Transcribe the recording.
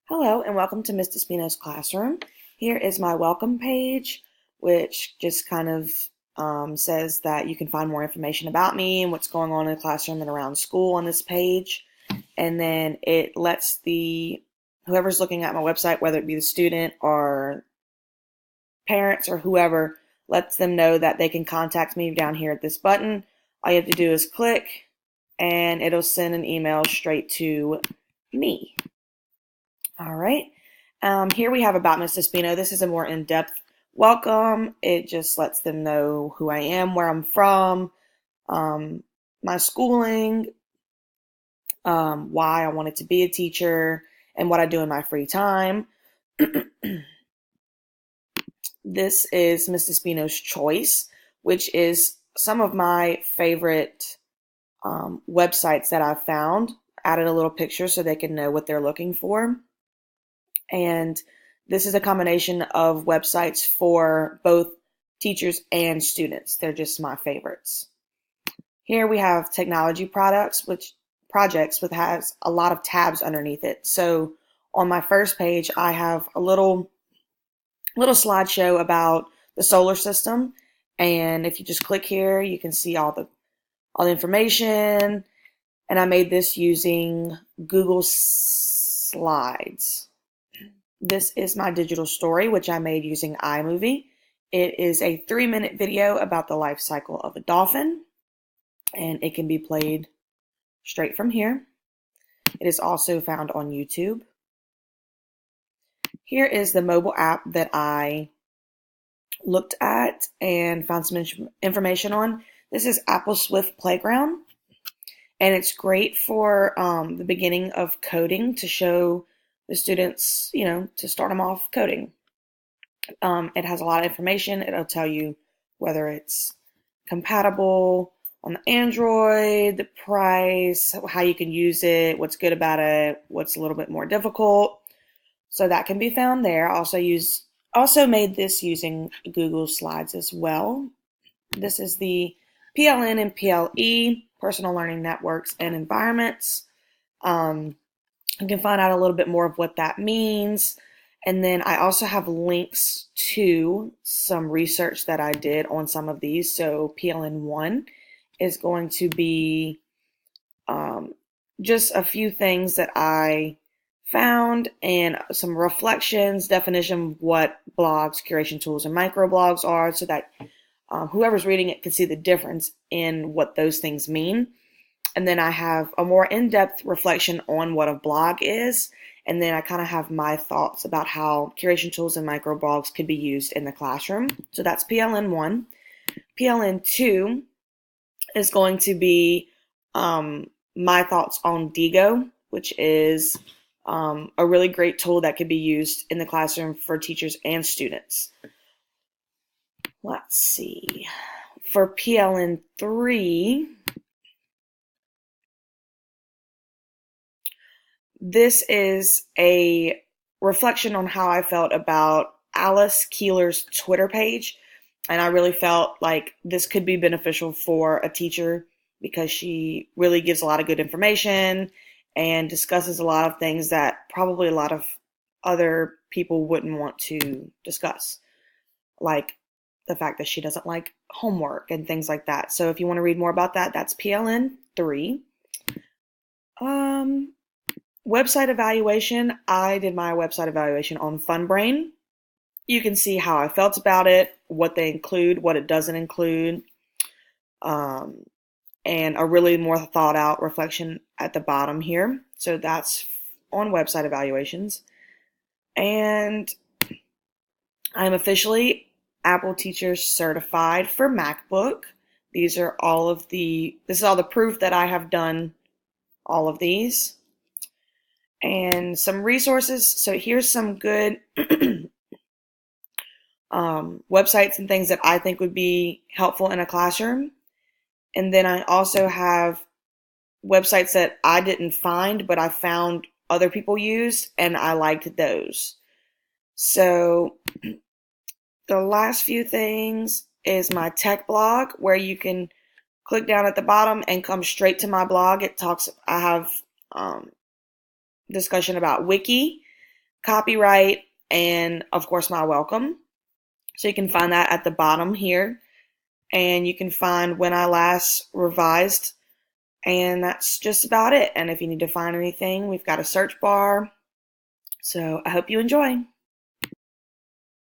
Hello and welcome to Miss Despino's classroom. Here is my welcome page, which just kind of says that you can find more information about me and what's going on in the classroom and around school on this page. And then it lets whoever's looking at my website, whether it be the student or parents or whoever, lets them know that they can contact me down here at this button. All you have to do is click and it'll send an email straight to me. All right. Here we have about Miss Despino. This is a more in-depth welcome. It just lets them know who I am, where I'm from, my schooling, why I wanted to be a teacher, and what I do in my free time. This is Miss Despino's Choice, which is some of my favorite websites that I've found. Added a little picture so they can know what they're looking for. And this is a combination of websites for both teachers and students. They're just my favorites. Here we have technology projects, which has a lot of tabs underneath it. So on my first page, I have a little slideshow about the solar system. And if you just click here, you can see all the information. And I made this using Google Slides. This is my digital story, which I made using iMovie. It is a 3-minute video about the life cycle of a dolphin, and it can be played straight from here. It is also found on YouTube. Here is the mobile app that I looked at and found some information on. This is Apple Swift Playground, and it's great for the beginning of coding to show the students, to start them off coding. It has a lot of information. It'll tell you whether it's compatible on the Android, the price, how you can use it, what's good about it, what's a little bit more difficult. So that can be found there. Also made this using Google Slides as well. This is the PLN and PLE, Personal Learning Networks and Environments. You can find out a little bit more of what that means. And then I also have links to some research that I did on some of these. So PLN1 is going to be just a few things that I found and some reflections, definition of what blogs, curation tools, and microblogs are so that whoever's reading it can see the difference in what those things mean. And then I have a more in-depth reflection on what a blog is. And then I kind of have my thoughts about how curation tools and microblogs could be used in the classroom. So that's PLN1. PLN2 is going to be my thoughts on Diigo, which is a really great tool that could be used in the classroom for teachers and students. Let's see. For PLN3, this is a reflection on how I felt about Alice Keeler's Twitter page. And I really felt like this could be beneficial for a teacher because she really gives a lot of good information and discusses a lot of things that probably a lot of other people wouldn't want to discuss, like the fact that she doesn't like homework and things like that. So if you want to read more about that, that's PLN3. Website evaluation. I did my website evaluation on FunBrain. You can see how I felt about it, what they include, what it doesn't include, and a really more thought out reflection at the bottom here. So that's on website evaluations. And I'm officially Apple Teacher Certified for MacBook. This is all the proof that I have done all of these. And some resources. So here's some good websites and things that I think would be helpful in a classroom. And then I also have websites that I didn't find, but I found other people used, and I liked those. So the last few things is my tech blog, where you can click down at the bottom and come straight to my blog. I have discussion about Wiki, copyright, and of course my welcome. So you can find that at the bottom here. And you can find when I last revised. And that's just about it. And if you need to find anything, we've got a search bar. So I hope you enjoy.